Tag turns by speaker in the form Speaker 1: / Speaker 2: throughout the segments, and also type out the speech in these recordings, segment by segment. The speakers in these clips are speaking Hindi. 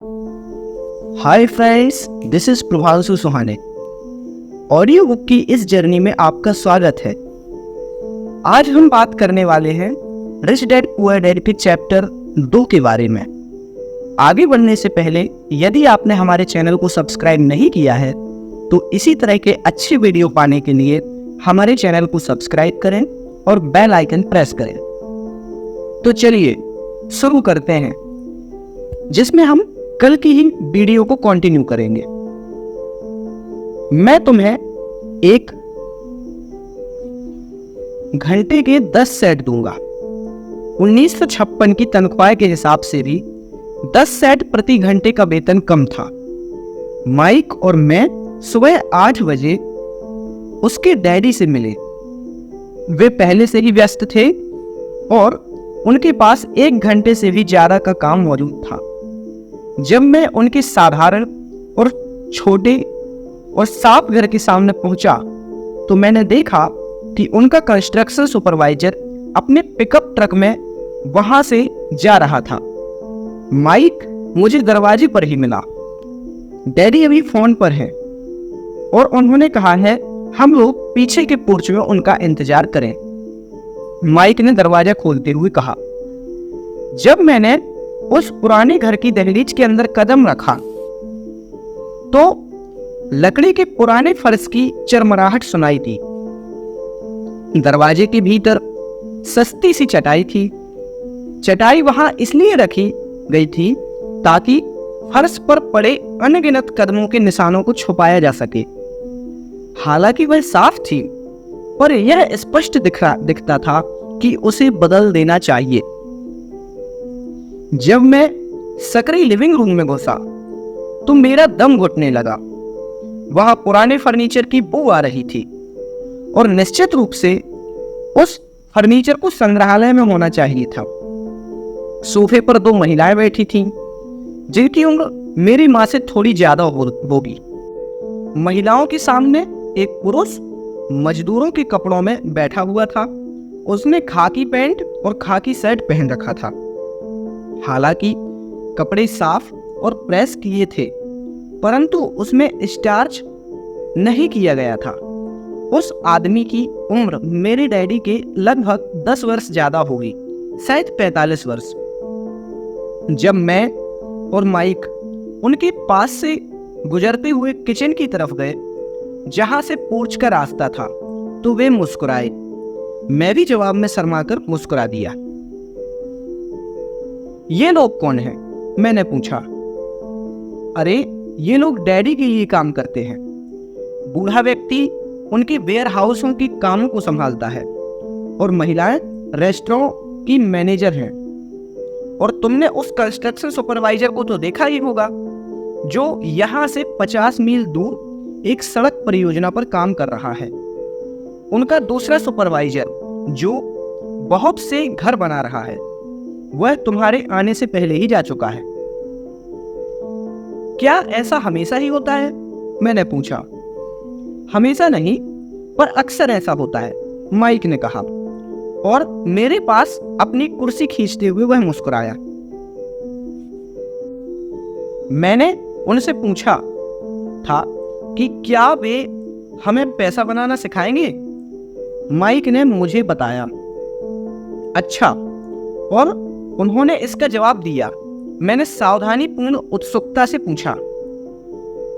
Speaker 1: Hi friends, this is Prabhanshu Suhane. Audio book की इस जर्नी में आपका स्वागत है। आज हम बात करने वाले हैं रिच डैड पुअर डैड के चैप्टर 2 के बारे में। आगे बढ़ने से पहले यदि आपने हमारे चैनल को सब्सक्राइब नहीं किया है तो इसी तरह के अच्छे वीडियो पाने के लिए हमारे चैनल को सब्सक्राइब करें और बेल आइकन प्रेस करें। तो चलिए शुरू करते हैं, जिसमें हम कल की ही वीडियो को कंटिन्यू करेंगे। मैं तुम्हें एक घंटे के 10 सेट दूंगा। 1956 की तनख्वाह के हिसाब से भी 10 सेट प्रति घंटे का वेतन कम था। माइक और मैं सुबह 8 बजे उसके डैडी से मिले। वे पहले से ही व्यस्त थे और उनके पास 1 घंटे से भी ज्यादा का काम मौजूद था। जब मैं उनके साधारण और छोटे और साफ घर के सामने पहुंचा तो मैंने देखा कि उनका कंस्ट्रक्शन सुपरवाइजर अपने पिकअप ट्रक में वहां से जा रहा था। माइक मुझे दरवाजे पर ही मिला। डैडी अभी फोन पर है और उन्होंने कहा है हम लोग पीछे के पोर्च में उनका इंतजार करें। माइक ने दरवाजा खोलते हुए कहा। जब मैंने उस पुराने घर की दहलीज के अंदर कदम रखा तो लकड़ी के पुराने फर्श की चरमराहट सुनाई दी। दरवाजे के भीतर सस्ती सी चटाई थी। चटाई वहां इसलिए रखी गई थी ताकि फर्श पर पड़े अनगिनत कदमों के निशानों को छुपाया जा सके। हालांकि वह साफ थी, पर यह स्पष्ट दिखता था कि उसे बदल देना चाहिए। जब मैं सकरी लिविंग रूम में घुसा तो मेरा दम घुटने लगा। वहां पुराने फर्नीचर की बू आ रही थी और निश्चित रूप से उस फर्नीचर को संग्रहालय में होना चाहिए था। सोफे पर 2 महिलाएं बैठी थीं, जिनकी उम्र मेरी मां से थोड़ी ज्यादा होगी। महिलाओं के सामने एक पुरुष मजदूरों के कपड़ों में बैठा हुआ था। उसने खाकी पैंट और खाकी शर्ट पहन रखा था। हालांकि कपड़े साफ और प्रेस किए थे, परंतु उसमें स्टार्च नहीं किया गया था। उस आदमी की उम्र मेरे डैडी के लगभग 10 वर्ष ज्यादा होगी, शायद 45 वर्ष। जब मैं और माइक उनके पास से गुजरते हुए किचन की तरफ गए, जहां से पोर्च का रास्ता था, तो वे मुस्कुराए। मैं भी जवाब में शर्माकर मुस्कुरा दिया। ये लोग कौन हैं? मैंने पूछा। अरे ये लोग डैडी के लिए काम करते हैं। बूढ़ा व्यक्ति उनके वेयर हाउसों के कामों को संभालता है और महिलाएं रेस्टोरेंट की मैनेजर हैं। और तुमने उस कंस्ट्रक्शन सुपरवाइजर को तो देखा ही होगा, जो यहाँ से 50 मील दूर एक सड़क परियोजना पर काम कर रहा है। उनका दूसरा सुपरवाइजर जो बहुत से घर बना रहा है, वह तुम्हारे आने से पहले ही जा चुका है। क्या ऐसा हमेशा ही होता है? मैंने पूछा। हमेशा नहीं, पर अक्सर ऐसा होता है, माइक ने कहा और मेरे पास अपनी कुर्सी खींचते हुए वह मुस्कुराया। मैंने उनसे पूछा था कि क्या वे हमें पैसा बनाना सिखाएंगे? माइक ने मुझे बताया। अच्छा, और उन्होंने इसका जवाब दिया? मैंने सावधानीपूर्ण उत्सुकता से पूछा।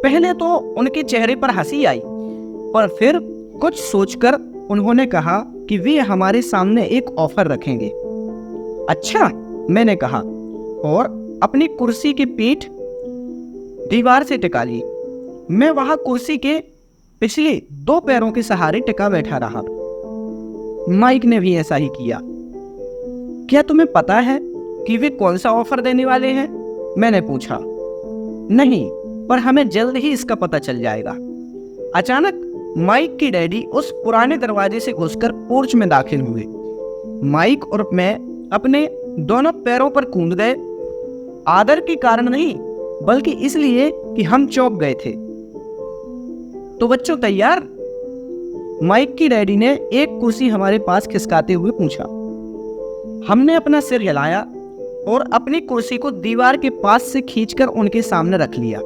Speaker 1: पहले तो उनके चेहरे पर हंसी आई, पर फिर कुछ सोचकर उन्होंने कहा कि वे हमारे सामने एक ऑफर रखेंगे। अच्छा, मैंने कहा और अपनी कुर्सी की पीठ दीवार से टिका ली। मैं वहां कुर्सी के पिछले 2 पैरों के सहारे टिका बैठा रहा। माइक ने भी ऐसा ही किया। क्या तुम्हें पता है कि वे कौन सा ऑफर देने वाले हैं? मैंने पूछा। नहीं, पर हमें जल्द ही इसका पता चल जाएगा। अचानक माइक के डैडी उस पुराने दरवाजे से घुसकर पोर्च में दाखिल हुए। माइक और मैं अपने दोनों पैरों पर कूद गए, आदर के कारण नहीं, बल्कि इसलिए कि हम चौंक गए थे। तो बच्चों तैयार? माइक की डैडी ने एक कुर्सी हमारे पास खिसकाते हुए पूछा। हमने अपना सिर हिलाया और अपनी कुर्सी को दीवार के पास से खींचकर उनके सामने रख लिया।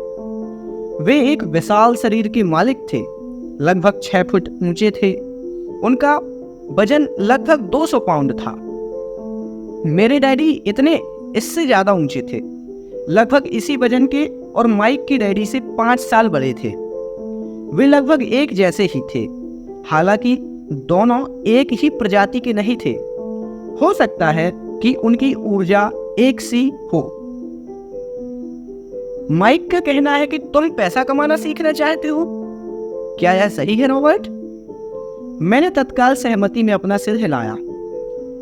Speaker 1: वे एक विशाल शरीर के मालिक थे, लगभग 6 फुट ऊंचे थे। उनका वजन लगभग 200 पाउंड था। मेरे डैडी इतने इससे ज्यादा ऊंचे थे, लगभग इसी वजन के, और माइक की डैडी से 5 साल बड़े थे। वे लगभग एक जैसे ही थे, हालांकि दोनों एक ही प्रजाति के नहीं थे। हो सकता है कि उनकी ऊर्जा एक सी हो। माइक का कहना है कि तुम पैसा कमाना सीखना चाहते हो। क्या यह सही है रॉबर्ट? मैंने तत्काल सहमति में अपना सिर हिलाया।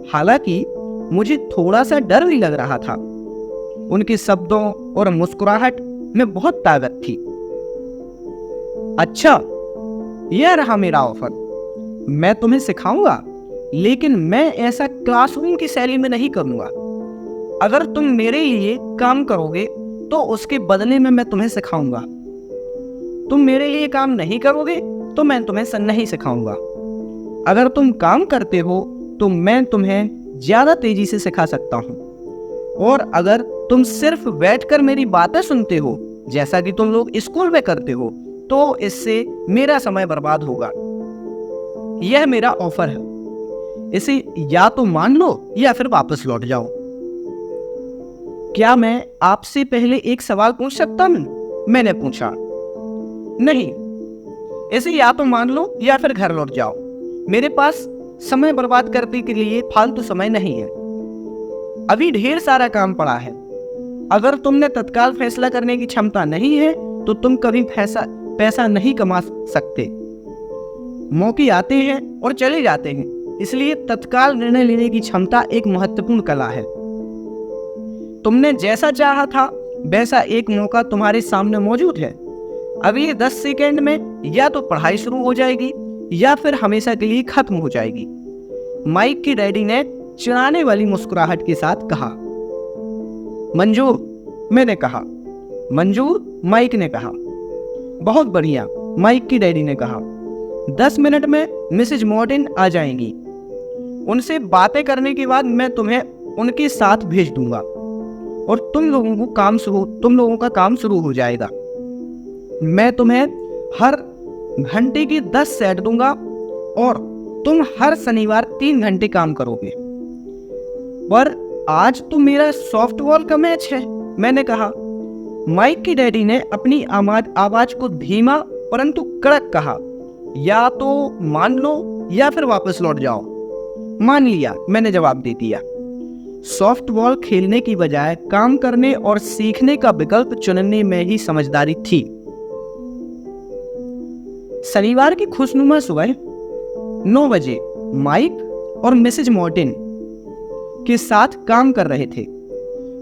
Speaker 1: हालांकि मुझे थोड़ा सा डर भी लग रहा था। उनके शब्दों और मुस्कुराहट में बहुत ताकत थी। अच्छा, यह रहा मेरा ऑफर। मैं तुम्हें सिखाऊंगा, लेकिन मैं ऐसा क्लासरूम की शैली में नहीं करूंगा। अगर तुम मेरे लिए काम करोगे तो उसके बदले में मैं तुम्हें सिखाऊंगा। तुम मेरे लिए काम नहीं करोगे तो मैं तुम्हें नहीं सिखाऊंगा। अगर तुम काम करते हो तो मैं तुम्हें ज्यादा तेजी से सिखा सकता हूँ, और अगर तुम सिर्फ बैठकर मेरी बातें सुनते हो जैसा कि तुम लोग स्कूल में करते हो, तो इससे मेरा समय बर्बाद होगा। यह मेरा ऑफर है। इसे या तो मान लो या फिर वापस लौट जाओ। क्या मैं आपसे पहले एक सवाल पूछ सकता हूं? मैंने पूछा। नहीं, इसे या तो मान लो या फिर घर लौट जाओ। मेरे पास समय बर्बाद करने के लिए फालतू समय नहीं है। अभी ढेर सारा काम पड़ा है। अगर तुमने तत्काल फैसला करने की क्षमता नहीं है तो तुम कभी पैसा नहीं कमा सकते। मौके आते हैं और चले जाते हैं, इसलिए तत्काल निर्णय लेने की क्षमता एक महत्वपूर्ण कला है। तुमने जैसा चाहा था वैसा एक मौका तुम्हारे सामने मौजूद है। अभी ये 10 सेकंड में या तो पढ़ाई शुरू हो जाएगी या फिर हमेशा के लिए खत्म हो जाएगी। माइक की डैडी ने चिढ़ाने वाली मुस्कुराहट के साथ कहा। मंजूर, मैंने कहा। मंजूर, माइक ने कहा। बहुत बढ़िया, माइक की डैडी ने कहा। 10 मिनट में मिसेज मॉर्टिन आ जाएंगी। उनसे बातें करने के बाद मैं तुम्हें उनके साथ भेज दूंगा और तुम लोगों का काम शुरू हो जाएगा। मैं तुम्हें हर घंटे की 10 सेट दूंगा और तुम हर शनिवार 3 घंटे काम करोगे। पर आज तो मेरा सॉफ्टबॉल का मैच है, मैंने कहा। माइक की डैडी ने अपनी आवाज को धीमा परंतु कड़क कहा। या तो मान लो या फिर वापस लौट जाओ। मान लिया, मैंने जवाब दे दिया। सॉफ्टबॉल खेलने की बजाय काम करने और सीखने का विकल्प चुनने में ही समझदारी थी। शनिवार की खुशनुमा सुबह 9 बजे माइक और मिसेज मॉर्टिन के साथ काम कर रहे थे।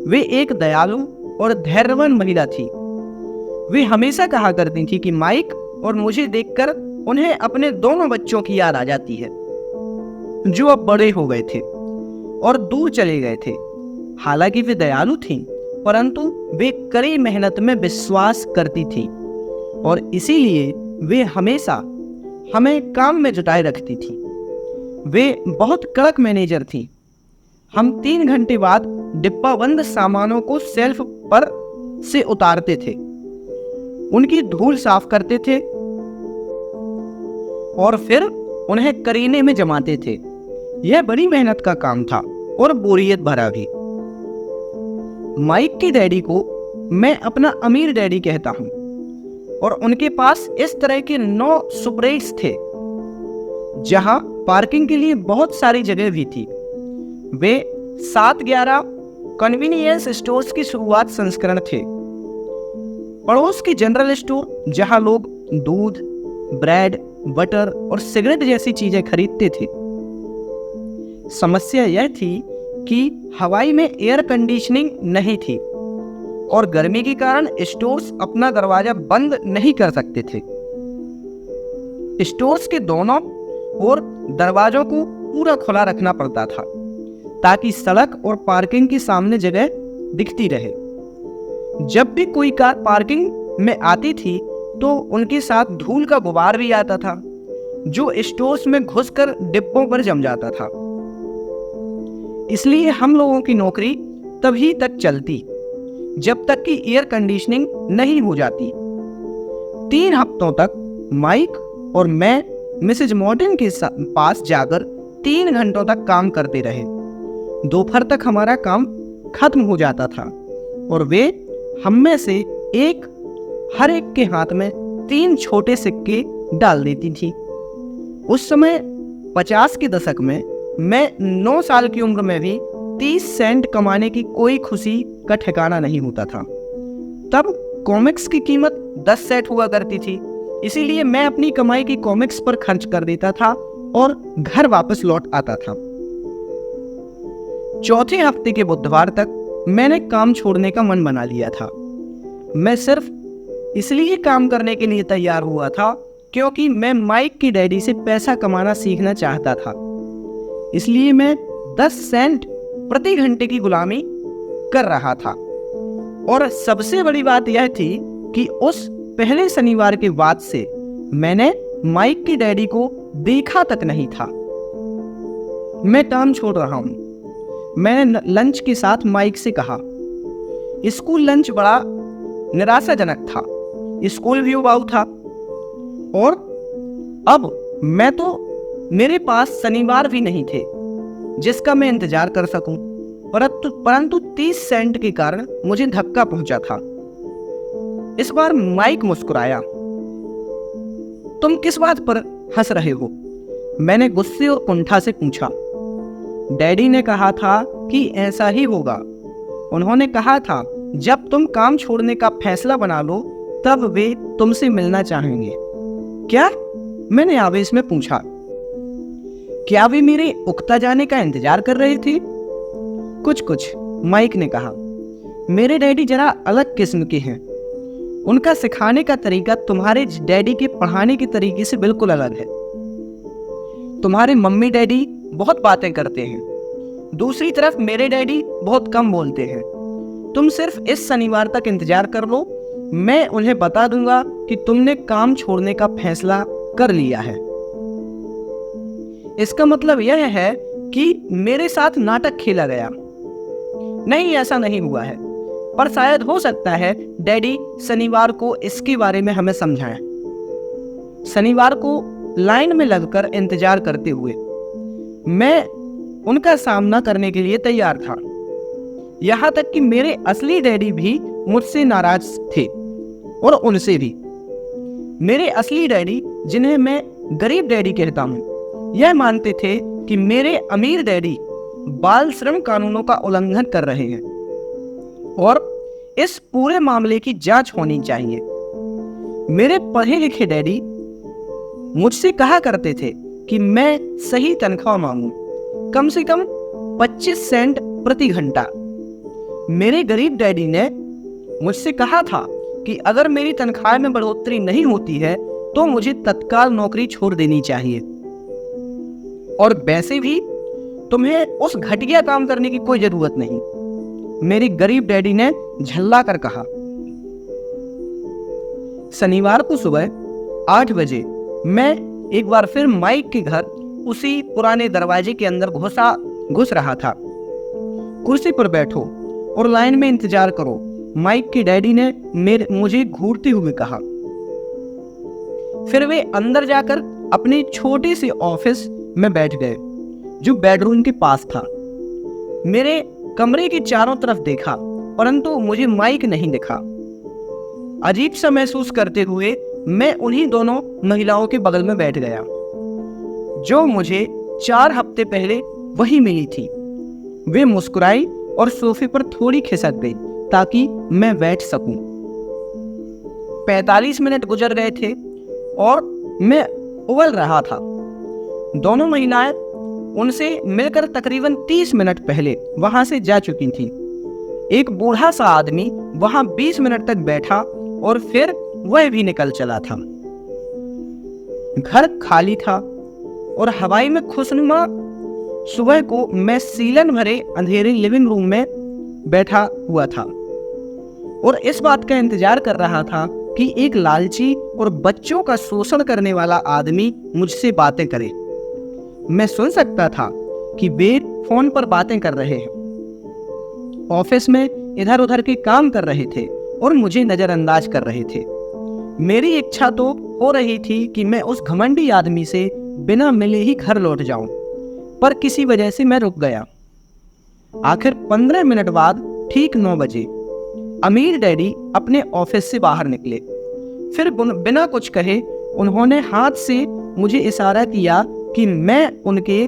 Speaker 1: वे एक दयालु और धैर्यवान महिला थी। वे हमेशा कहा करती थी कि माइक और मुझे देखकर उन्हें अपने दोनों बच्चों की याद आ जाती है, जो अब बड़े हो गए थे और दूर चले गए थे। हालांकि वे दयालु थीं, परंतु वे कड़ी मेहनत में विश्वास करती थीं और इसीलिए वे हमेशा हमें काम में जुटाए रखती थीं। वे बहुत कड़क मैनेजर थीं। हम 3 घंटे बाद डिब्बाबंद सामानों को शेल्फ पर से उतारते थे, उनकी धूल साफ करते थे और फिर उन्हें करीने में जमाते थे। यह बड़ी मेहनत का काम था और बोरियत भरा भी। माइक के डैडी को मैं अपना अमीर डैडी कहता हूं और उनके पास इस तरह के 9 सुपरेट्स थे, जहां पार्किंग के लिए बहुत सारी जगह भी थी। वे 7-11 कन्वीनियंस स्टोर्स की शुरुआत संस्करण थे। पड़ोस के जनरल स्टोर, जहां लोग दूध, ब्रेड, बटर और सिगरेट जैसी चीजें खरीदते थे। समस्या यह थी कि हवाई में एयर कंडीशनिंग नहीं थी और गर्मी के कारण स्टोर्स अपना दरवाजा बंद नहीं कर सकते थे। स्टोर्स के दोनों ओर दरवाजों को पूरा खुला रखना पड़ता था ताकि सड़क और पार्किंग के सामने जगह दिखती रहे। जब भी कोई कार पार्किंग में आती थी तो उनके साथ धूल का गुबार भी आता था, जो स्टोर्स में घुसकर डिब्बों पर जम जाता था। इसलिए हम लोगों की नौकरी तभी तक चलती जब तक कि एयर कंडीशनिंग नहीं हो जाती। 3 हफ्तों तक माइक और मैं मिसेज मॉर्टन के पास जाकर 3 घंटों तक काम करते रहे। दोपहर तक हमारा काम खत्म हो जाता था और वे हम में से हर एक के हाथ में 3 छोटे सिक्के डाल देती थी। उस समय 50 के दशक में मैं 9 साल की उम्र में भी 30 सेंट कमाने की कोई खुशी का ठिकाना नहीं होता था। तब कॉमिक्स की कीमत 10 सेंट हुआ करती थी, इसीलिए मैं अपनी कमाई की कॉमिक्स पर खर्च कर देता था और घर वापस लौट आता था। चौथे हफ्ते के बुधवार तक मैंने काम छोड़ने का मन बना लिया था। मैं सिर्फ इसलिए काम करने के लिए तैयार हुआ था क्योंकि मैं माइक की डैडी से पैसा कमाना सीखना चाहता था। इसलिए मैं 10 सेंट प्रति घंटे की गुलामी कर रहा था। और सबसे बड़ी बात यह थी कि उस पहले शनिवार के बाद से मैंने माइक की डैडी को देखा तक नहीं था। मैं काम छोड़ रहा हूं। मैंने लंच के साथ माइक से कहा। स्कूल लंच बड़ा निराशाजनक था। स्कूल भी उबाऊ था और अब मेरे पास शनिवार भी नहीं थे जिसका मैं इंतजार कर सकूं। परंतु 30 सेंट के कारण मुझे धक्का पहुंचा था। इस बार माइक मुस्कुराया। तुम किस बात पर हंस रहे हो? मैंने गुस्से और कुंठा से पूछा। डैडी ने कहा था कि ऐसा ही होगा। उन्होंने कहा था जब तुम काम छोड़ने का फैसला बना लो तब वे तुमसे मिलना चाहेंगे। क्या? मैंने आवेश में पूछा। क्या वे मेरे उकता जाने का इंतजार कर रहे थे? कुछ, माइक ने कहा। मेरे डैडी जरा अलग किस्म के हैं। उनका सिखाने का तरीका तुम्हारे डैडी के पढ़ाने के तरीके से बिल्कुल अलग है। तुम्हारे मम्मी डैडी बहुत बातें करते हैं, दूसरी तरफ मेरे डैडी बहुत कम बोलते हैं। तुम सिर्फ इस शनिवार तक इंतजार कर लो, मैं उन्हें बता दूंगा कि तुमने काम छोड़ने का फैसला कर लिया है। इसका मतलब यह है कि मेरे साथ नाटक खेला गया। नहीं, ऐसा नहीं हुआ है, पर शायद हो सकता है डैडी शनिवार को इसके बारे में हमें समझाएं। शनिवार को लाइन में लगकर इंतजार करते हुए मैं उनका सामना करने के लिए तैयार था। यहां तक कि मेरे असली डैडी भी मुझसे नाराज थे और उनसे भी। मेरे असली डैडी, जिन्हें मैं गरीब डैडी कहता हूं, यह मानते थे कि मेरे अमीर डैडी बाल श्रम कानूनों का उल्लंघन कर रहे हैं और इस पूरे मामले की जांच होनी चाहिए। मेरे पढ़े लिखे डैडी मुझसे कहा करते थे कि मैं सही तनख्वाह मांगूं, कम से कम 25 सेंट प्रति घंटा। मेरे गरीब डैडी ने मुझसे कहा था कि अगर मेरी तनख्वाह में बढ़ोतरी नहीं होती है तो मुझे तत्काल नौकरी छोड़ देनी चाहिए, और वैसे भी तुम्हें उस घटिया काम करने की कोई जरूरत नहीं, मेरे गरीब डैडी ने झल्ला कर कहा। शनिवार को सुबह 8 बजे मैं एक बार फिर माइक के घर उसी पुराने दरवाजे के अंदर घुस रहा था। कुर्सी पर बैठो और लाइन में इंतजार करो, माइक के डैडी ने मुझे घूरते हुए कहा। फिर वे अंदर जाकर अपने छोटे से ऑफिस में बैठ गए जो बेडरूम के पास था। मेरे कमरे के चारों तरफ देखा, परंतु मुझे माइक नहीं दिखा। अजीब सा महसूस करते हुए मैं उन्हीं दोनों महिलाओं के बगल में बैठ गया जो मुझे 4 हफ्ते पहले वही मिली थी। वे मुस्कुराई और सोफे पर थोड़ी खिसक गई ताकि मैं बैठ सकूं। 45 मिनट गुजर गए थे और मैं उबल रहा था। दोनों महिलाएं उनसे मिलकर तकरीबन 30 मिनट पहले वहां से जा चुकी थीं। एक बूढ़ा सा आदमी वहां 20 मिनट तक बैठा और फिर वह भी निकल चला था। घर खाली था और हवाई में खुशनुमा सुबह को मैं सीलन भरे अंधेरे लिविंग रूम में बैठा हुआ था और इस बात का इंतजार कर रहा था कि एक लालची और बच्चों का शोषण करने वाला आदमी मुझसे बातें करे। मैं सुन सकता था कि वे फोन पर बातें कर रहे हैं ऑफिस में इधर उधर के काम कर रहे थे और मुझे नजरअंदाज कर रहे थे। मेरी इच्छा तो हो रही थी कि मैं उस घमंडी आदमी से बिना मिले ही घर लौट जाऊं, पर किसी वजह से मैं रुक गया। आखिर 15 मिनट बाद ठीक 9 बजे अमीर डैडी अपने ऑफिस से बाहर निकले। फिर बिना कुछ कहे उन्होंने हाथ से मुझे इशारा किया कि मैं उनके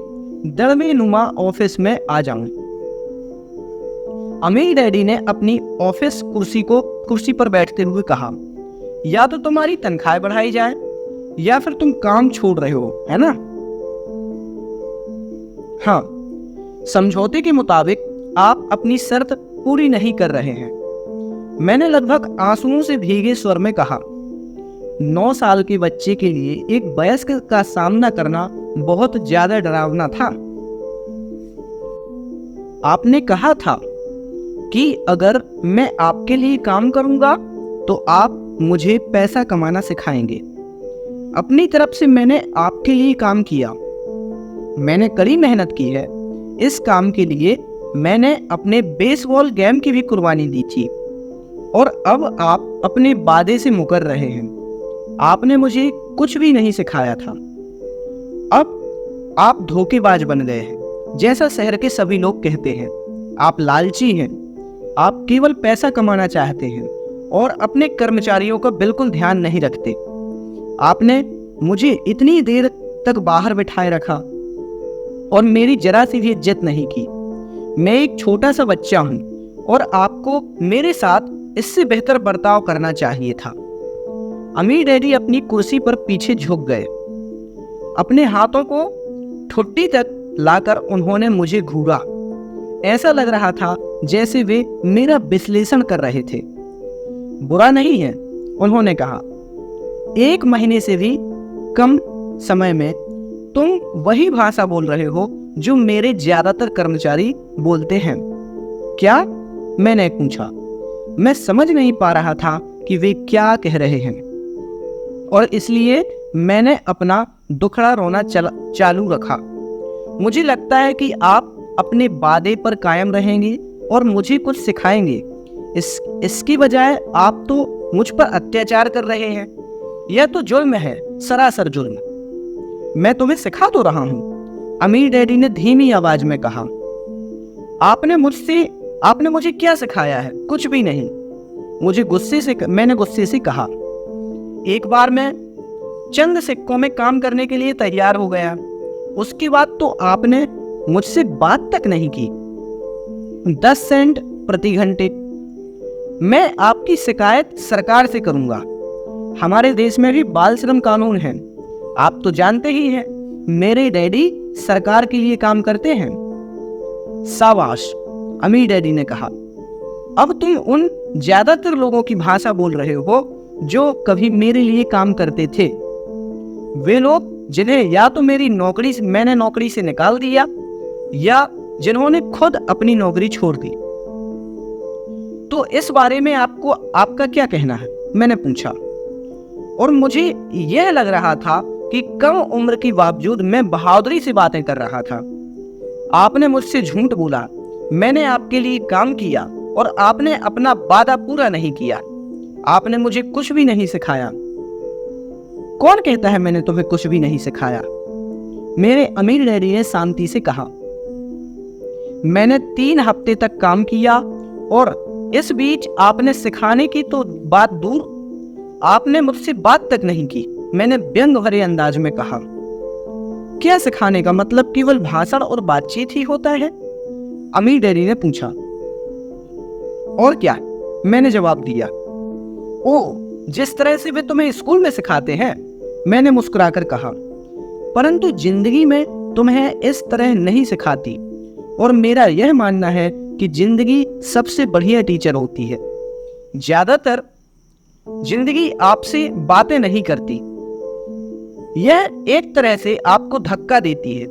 Speaker 1: दड़वे नुमा ऑफिस में आ जाऊं। अमीर डैडी ने अपनी ऑफिस कुर्सी पर बैठते हुए कहा, या तो तुम्हारी तनख्वाह बढ़ाई जाए या फिर तुम काम छोड़ रहे हो, है ना? हाँ, समझौते के मुताबिक आप अपनी शर्त पूरी नहीं कर रहे हैं। मैंने लगभग आंसुओं से भीगे स्वर में कहा, 9 साल के बच्चे के लिए एक वयस्क का सामना करना बहुत ज्यादा डरावना था। आपने कहा था कि अगर मैं आपके लिए काम करूंगा तो आप मुझे पैसा कमाना सिखाएंगे। अपनी तरफ से मैंने आपके लिए काम किया, मैंने कड़ी मेहनत की है। इस काम के लिए मैंने अपने बेसबॉल गेम की भी कुर्बानी दी थी और अब आप अपने वादे से मुकर रहे हैं। आपने मुझे कुछ भी नहीं सिखाया था। अब आप धोखेबाज बन गए हैं, जैसा शहर के सभी लोग कहते हैं। आप लालची हैं, आप केवल पैसा कमाना चाहते हैं और अपने कर्मचारियों का बिल्कुल ध्यान नहीं रखते। आपने मुझे इतनी देर तक बाहर बिठाए रखा और मेरी जरा सी भी इज्जत नहीं की। मैं एक छोटा सा बच्चा हूं और आपको मेरे साथ इससे बेहतर बर्ताव करना चाहिए था। अमीर डैडी अपनी कुर्सी पर पीछे झुक गए। अपने हाथों को ठुड्डी तक लाकर उन्होंने मुझे घूरा। ऐसा लग रहा था जैसे वे मेरा विश्लेषण कर रहे थे। बुरा नहीं है, उन्होंने कहा। 1 महीने से भी कम समय में तुम वही भाषा बोल रहे हो जो मेरे ज्यादातर कर्मचारी बोलते हैं। क्या? मैंने पूछा। मैं समझ नहीं पा रहा था कि वे क्या कह रहे हैं और इसलिए मैंने अपना दुखड़ा रोना चालू रखा। मुझे लगता है कि आप अपने वादे पर कायम रहेंगे और मुझे कुछ सिखाएंगे। इसकी बजाय आप तो मुझ पर अत्याचार कर रहे हैं। यह तो जुल्म है, सरासर जुल्म। मैं तुम्हें सिखा तो रहा हूं, अमीर डैडी ने धीमी आवाज में कहा। आपने मुझे क्या सिखाया है? कुछ भी नहीं। मैंने गुस्से से कहा। एक बार मैं चंद सिक्कों में काम करने के लिए तैयार हो गया, उसके बाद तो आपने मुझसे बात तक नहीं की। 10 सेंट प्रति घंटे। मैं आपकी शिकायत सरकार से करूंगा। हमारे देश में भी बाल श्रम कानून है, आप तो जानते ही हैं। मेरे डैडी सरकार के लिए काम करते हैं। शाबाश, अमीर डैडी ने कहा। अब तुम उन ज्यादातर लोगों की भाषा बोल रहे हो जो कभी मेरे लिए काम करते थे। वे लोग जिन्हें या तो मैंने नौकरी से निकाल दिया या जिन्होंने खुद अपनी नौकरी छोड़ दी। तो इस बारे में आपका क्या कहना है? मैंने पूछा। और मुझे यह लग रहा था कि कम उम्र के बावजूद मैं बहादुरी से बातें कर रहा था। आपने मुझसे झूठ बोला, मैंने आपके लिए काम किया और आपने अपना वादा पूरा नहीं किया। आपने मुझे कुछ भी नहीं सिखाया। कौन कहता है मैंने तुम्हें कुछ भी नहीं सिखाया? मेरे अमीर डैडी ने शांति से कहा। मैंने 3 हफ्ते तक काम किया और इस बीच आपने सिखाने की तो बात दूर, आपने मुझसे बात तक नहीं की। मैंने व्यंग भरे अंदाज में कहा। क्या सिखाने का मतलब केवल भाषण और बातचीत ही होता है? अमीर डैडी ने पूछा। और क्या? मैंने जवाब दिया। ओह, जिस तरह से वे तुम्हें स्कूल में सिखाते हैं, मैंने मुस्कुराकर कहा। परंतु जिंदगी में तुम्हें इस तरह नहीं सिखाती और मेरा यह मानना है कि जिंदगी सबसे बढ़िया टीचर होती है। ज्यादातर जिंदगी आपसे बातें नहीं करती, यह एक तरह से आपको धक्का देती है।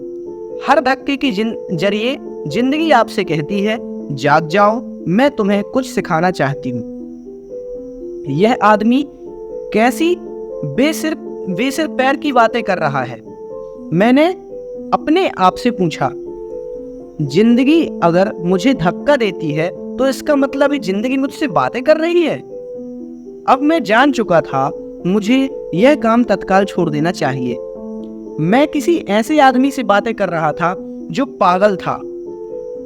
Speaker 1: हर धक्के के जरिए जिंदगी आपसे कहती है, जाग जाओ, मैं तुम्हें कुछ सिखाना चाहती हूँ। यह आदमी कैसी बेसिर पैर की बातें कर रहा है? मैंने अपने आप से पूछा। जिंदगी अगर मुझे धक्का देती है तो इसका मतलब ये जिंदगी मुझसे बातें कर रही है। अब मैं जान चुका था मुझे यह काम तत्काल छोड़ देना चाहिए। मैं किसी ऐसे आदमी से बातें कर रहा था जो पागल था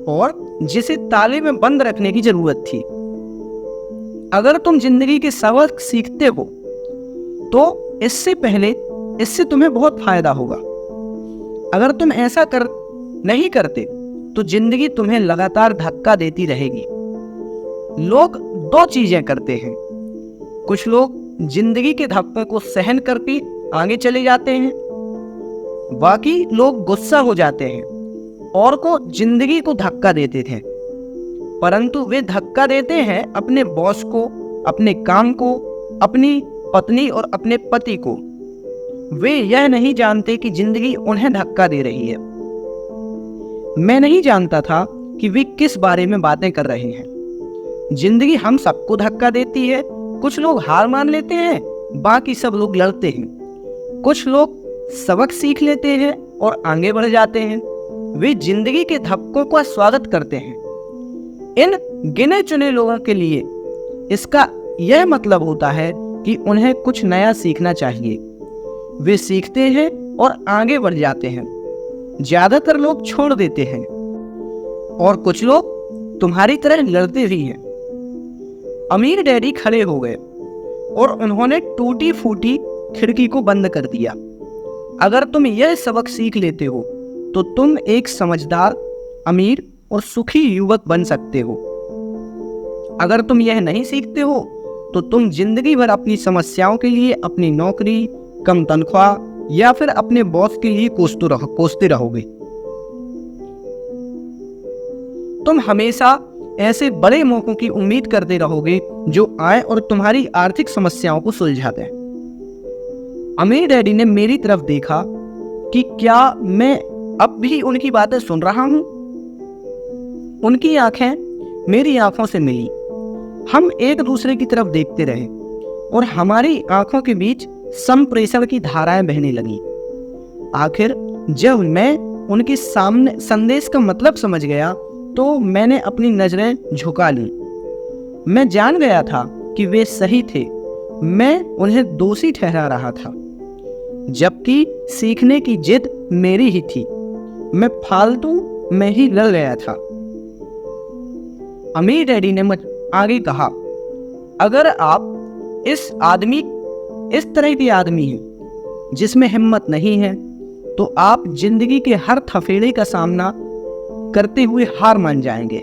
Speaker 1: और जिसे ताले में बंद रखने की जरूरत थी। अगर तुम जिंदगी के सबक सीखते हो तो इससे तुम्हें बहुत फायदा होगा। अगर तुम ऐसा नहीं करते तो जिंदगी तुम्हें लगातार धक्का देती रहेगी। लोग दो चीजें करते हैं। कुछ लोग जिंदगी के धक्कों को सहन करके आगे चले जाते हैं, बाकी लोग गुस्सा हो जाते हैं और को जिंदगी को धक्का देते थे, परंतु वे धक्का देते हैं अपने बॉस को, अपने काम को, अपनी पत्नी और अपने पति को। वे यह नहीं जानते कि जिंदगी उन्हें धक्का दे रही है। मैं नहीं जानता था कि वे किस बारे में बातें कर रहे हैं। जिंदगी हम सबको धक्का देती है। कुछ लोग हार मान लेते हैं, बाकी सब लोग लड़ते हैं। कुछ लोग सबक सीख लेते हैं और आगे बढ़ जाते हैं। वे जिंदगी के धक्कों का स्वागत करते हैं। इन गिने चुने लोगों के लिए इसका यह मतलब होता है कि उन्हें कुछ नया सीखना चाहिए। वे सीखते हैं और आगे बढ़ जाते हैं। ज्यादातर लोग छोड़ देते हैं और कुछ लोग तुम्हारी तरह लड़ते भी हैं। अमीर डैडी खड़े हो गए और उन्होंने टूटी फूटी खिड़की को बंद कर दिया। अगर तुम यह सबक सीख लेते हो तो तुम एक समझदार, अमीर और सुखी युवक बन सकते हो। अगर तुम यह नहीं सीखते हो तो तुम जिंदगी भर अपनी समस्याओं के लिए अपनी नौकरी, कम तनख्वाह या फिर अपने बॉस के लिए कोसते रहोगे। तुम हमेशा ऐसे बड़े मौकों की उम्मीद करते रहोगे जो आए और तुम्हारी आर्थिक समस्याओं को सुलझा दें। अमीर डैडी ने मेरी तरफ देखा कि क्या मैं अब भी उनकी बातें सुन रहा हूं। उनकी आंखें मेरी आंखों से मिली। हम एक दूसरे की तरफ देखते रहे और हमारी आंखों के बीच संप्रेषण की धाराएं बहने लगी। आखिर जब मैं उनके सामने संदेश का मतलब समझ गया तो मैंने अपनी नजरें झुका ली। मैं जान गया था कि वे सही थे। मैं उन्हें दोषी ठहरा रहा था, जबकि सीखने की जिद मेरी ही थी। मैं फालतू में ही लड़ गया था। अमीर डैडी ने आगे कहा, अगर आप इस तरह के आदमी हैं जिसमें हिम्मत नहीं है तो आप जिंदगी के हर थफेड़े का सामना करते हुए हार मान जाएंगे।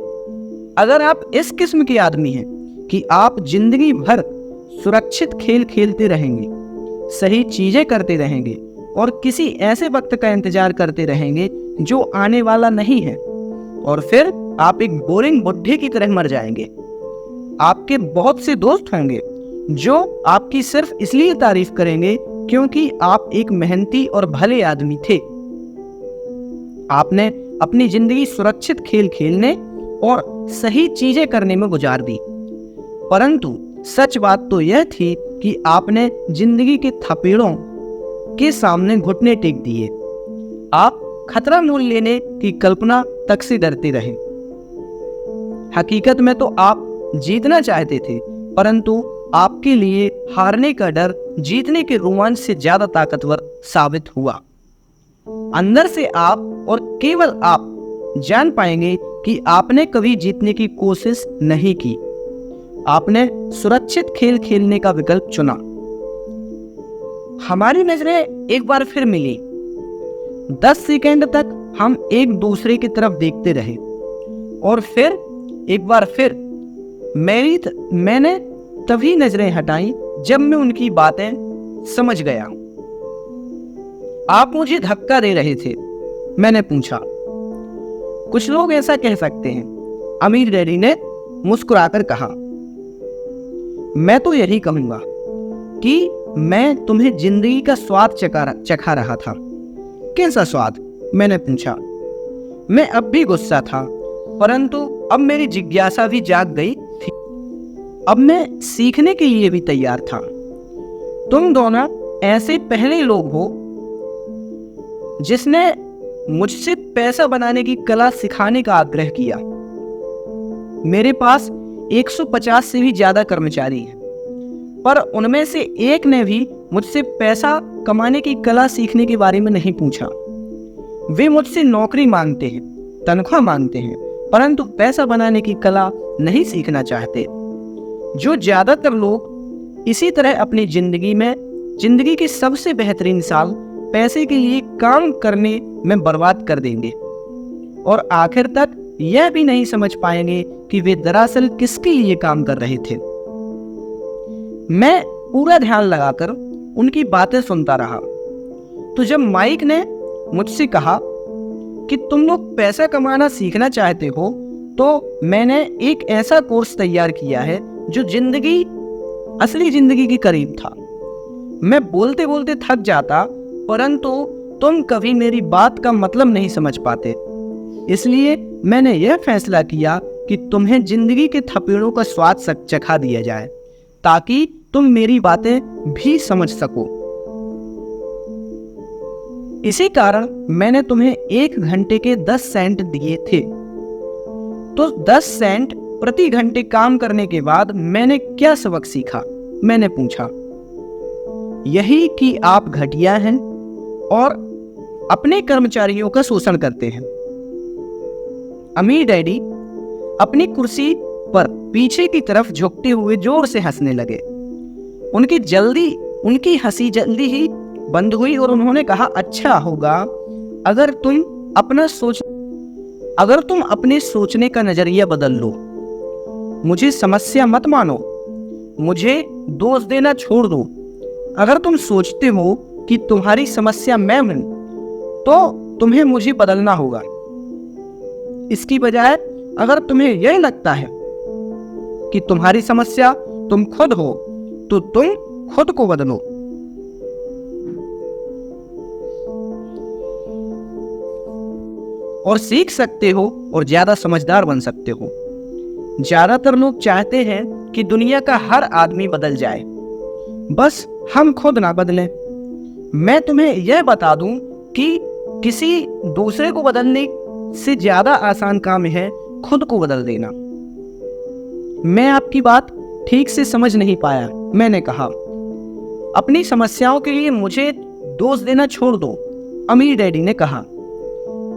Speaker 1: अगर आप इस किस्म के आदमी हैं कि आप जिंदगी भर सुरक्षित खेल खेलते रहेंगे, सही चीजें करते रहेंगे और किसी ऐसे वक्त का इंतजार करते रहेंगे जो आने वाला नहीं है, और फिर आप एक बोरिंग बुड्ढे की तरह मर जाएंगे। आपके बहुत से दोस्त होंगे जो आपकी सिर्फ इसलिए तारीफ करेंगे क्योंकि आप एक मेहनती और भले आदमी थे। आपने अपनी जिंदगी सुरक्षित खेल खेलने और सही चीजें करने में गुजार दी, परंतु सच बात तो यह थी कि आपने जिंदगी के थपेड़ों के सामने घुटने टेक दिए। आप खतरा मोल लेने की कल्पना तक से डरते रहे। हकीकत में तो आप जीतना चाहते थे, परंतु आपके लिए हारने का डर जीतने के रोमांच से ज्यादा ताकतवर साबित हुआ। अंदर से आप और केवल आप जान पाएंगे कि आपने कभी जीतने की कोशिश नहीं की। आपने सुरक्षित खेल खेलने का विकल्प चुना। हमारी नजरें एक बार फिर मिली। 10 सेकंड तक हम एक दूसरे की तरफ देखते रहे और फिर एक बार फिर मैंने तभी नजरें हटाई जब मैं उनकी बातें समझ गया। आप मुझे धक्का दे रहे थे, मैंने पूछा। कुछ लोग ऐसा कह सकते हैं, अमीर डैडी ने मुस्कुराकर कहा। मैं तो यही कहूंगा कि मैं तुम्हें जिंदगी का स्वाद चखा रहा था। कैसा स्वाद? मैंने पूछा। मैं अब भी गुस्सा था, परंतु अब मेरी जिज्ञासा भी जाग गई थी। अब मैं सीखने के लिए भी तैयार था। तुम दोनों ऐसे पहले लोग हो जिसने मुझसे पैसा बनाने की कला सिखाने का आग्रह किया। मेरे पास 150 से भी ज्यादा कर्मचारी हैं, पर उनमें से एक ने भी मुझसे पैसा कमाने की कला सीखने के बारे में नहीं पूछा। वे मुझसे नौकरी मांगते हैं, तनख्वाह मांगते हैं, परंतु पैसा बनाने की कला नहीं सीखना चाहते। जो ज्यादातर लोग इसी तरह अपनी जिंदगी के सबसे बेहतरीन साल पैसे के लिए काम करने में बर्बाद कर देंगे और आखिर तक यह भी नहीं समझ पाएंगे कि वे दरअसल किसके लिए काम कर रहे थे। मैं पूरा ध्यान लगाकर उनकी बातें सुनता रहा। तो जब माइक ने मुझसे कहा कि तुम लोग पैसा कमाना सीखना चाहते हो, तो मैंने एक ऐसा कोर्स तैयार किया है जो असली जिंदगी के करीब था। मैं बोलते बोलते थक जाता, परंतु तुम कभी मेरी बात का मतलब नहीं समझ पाते। इसलिए मैंने यह फैसला किया कि तुम्हें जिंदगी के थपेड़ों का स्वाद चखा दिया जाए, ताकि तुम मेरी बातें भी समझ सको। इसी कारण मैंने तुम्हें 1 घंटे के 10 सेंट दिए थे। तो 10 सेंट प्रति घंटे काम करने के बाद मैंने क्या सबक सीखा? मैंने पूछा। यही कि आप घटिया हैं और अपने कर्मचारियों का शोषण करते हैं। अमीर डैडी अपनी कुर्सी पर पीछे की तरफ झुकते हुए जोर से हंसने लगे। उनकी हंसी जल्दी ही बंद हुई और उन्होंने कहा, अच्छा होगा अगर तुम अपने सोचने का नजरिया बदल लो। मुझे समस्या मत मानो, मुझे दोष देना छोड़ दो। अगर तुम सोचते हो कि तुम्हारी समस्या मैं हूं, तो तुम्हें मुझे बदलना होगा। इसकी बजाय अगर तुम्हें यह लगता है कि तुम्हारी समस्या तुम खुद हो, तो तुम खुद को बदलो। और सीख सकते हो और ज्यादा समझदार बन सकते हो। ज्यादातर लोग चाहते हैं कि दुनिया का हर आदमी बदल जाए, बस हम खुद ना बदलें। मैं तुम्हें यह बता दूं कि किसी दूसरे को बदलने से ज्यादा आसान काम है खुद को बदल देना। मैं आपकी बात ठीक से समझ नहीं पाया। मैंने कहा, अपनी समस्याओं के लिए मुझे दोष देना छोड़ दो। अमीर डैडी ने कहा,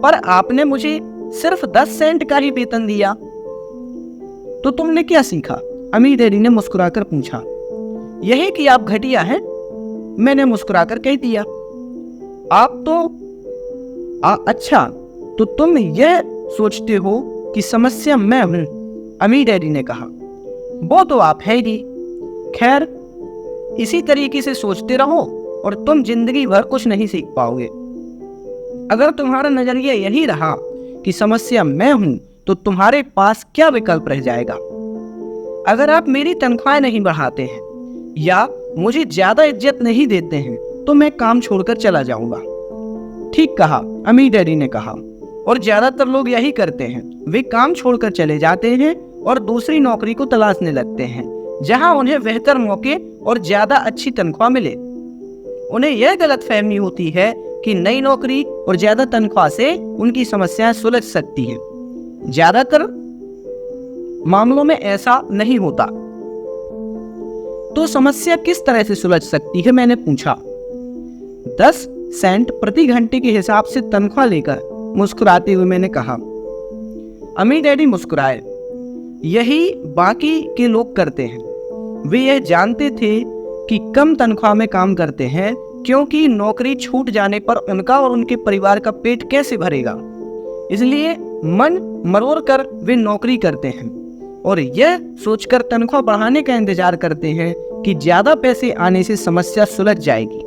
Speaker 1: पर आपने मुझे सिर्फ 10 सेंट का ही वेतन दिया, तो तुमने क्या सीखा? अमीर डैडी ने मुस्कुराकर पूछा। यही कि आप घटिया हैं, मैंने मुस्कुराकर कह दिया। अच्छा, तो तुम यह सोचते हो कि समस्या मैं हूं? अमीर डैडी ने कहा, वो तो आप है ही। खैर, इसी तरीके से सोचते रहो और तुम जिंदगी भर कुछ नहीं सीख पाओगे। अगर तुम्हारा नजरिया यही रहा कि समस्या मैं हूं, तो तुम्हारे पास क्या विकल्प रह जाएगा? अगर आप मेरी तनख्वाह नहीं बढ़ाते हैं या मुझे ज्यादा इज्जत नहीं देते हैं, तो मैं काम छोड़कर चला जाऊंगा। ठीक कहा, अमीर डैडी ने कहा। और ज्यादातर लोग यही करते हैं, वे काम छोड़कर चले जाते हैं और दूसरी नौकरी को तलाशने लगते हैं, जहां उन्हें बेहतर मौके और ज्यादा अच्छी तनख्वाह मिले। उन्हें यह गलतफहमी होती है कि नई नौकरी और ज्यादा तनख्वाह से उनकी समस्याएं सुलझ सकती हैं। ज्यादातर मामलों में ऐसा नहीं होता। तो समस्या किस तरह से सुलझ सकती है? मैंने पूछा। 10 सेंट प्रति घंटे के हिसाब से तनख्वाह लेकर मुस्कुराते हुए मैंने कहा। अमीर डैडी मुस्कुराए। यही बाकी के लोग करते हैं। वे यह जानते थे कि कम तनख्वाह में काम करते हैं, क्योंकि नौकरी छूट जाने पर उनका और उनके परिवार का पेट कैसे भरेगा। इसलिए मन मरोड़ कर वे नौकरी करते हैं और यह सोचकर तनख्वाह बढ़ाने का इंतजार करते हैं कि ज्यादा पैसे आने से समस्या सुलझ जाएगी।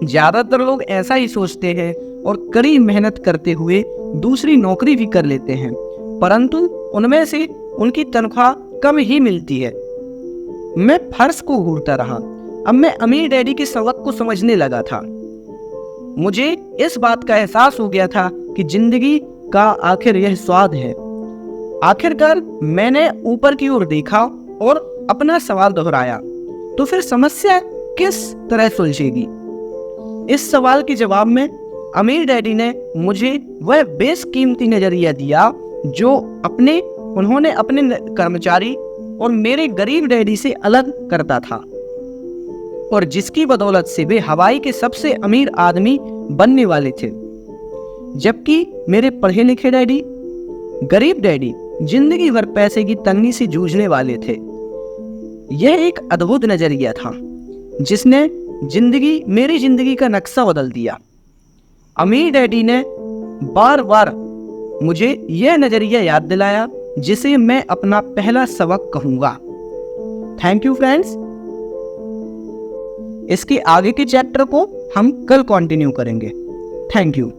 Speaker 1: ज्यादातर लोग ऐसा ही सोचते हैं और कड़ी मेहनत करते हुए दूसरी नौकरी भी कर लेते हैं, परंतु उनमें से उनकी तनख्वाह कम ही मिलती है। मैं फर्श को घूरता रहा। अब मैं अमीर डैडी के सबक को समझने लगा था। मुझे इस बात का एहसास हो गया था कि जिंदगी का आखिर यह स्वाद है। आखिरकार मैंने ऊपर की ओर देखा और अपना सवाल दोहराया, तो फिर समस्या किस तरह सुलझेगी? इस सवाल के जवाब में अमीर डैडी ने मुझे वह बेशकीमती नजरिया दिया जो अपने उन्होंने अपने कर्मचारी और मेरे गरीब डैडी से अलग करता था, और जिसकी बदौलत से वे हवाई के सबसे अमीर आदमी बनने वाले थे, जबकि मेरे पढ़े लिखे डैडी, गरीब डैडी जिंदगी भर पैसे की तंगी से जूझने वाले थे। यह एक अद्भुत नजरिया था जिसने मेरी जिंदगी का नक्शा बदल दिया। अमीर डैडी ने बार बार मुझे यह नजरिया याद दिलाया, जिसे मैं अपना पहला सबक कहूंगा। Thank you friends. इसके आगे के चैप्टर को हम कल कंटिन्यू करेंगे। Thank you.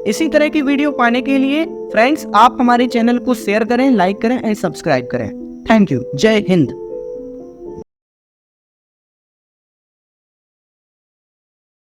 Speaker 1: इसी तरह की वीडियो पाने के लिए फ्रेंड्स आप हमारे चैनल को शेयर करें, लाइक करें एंड सब्सक्राइब करें। Thank you. जय हिंद।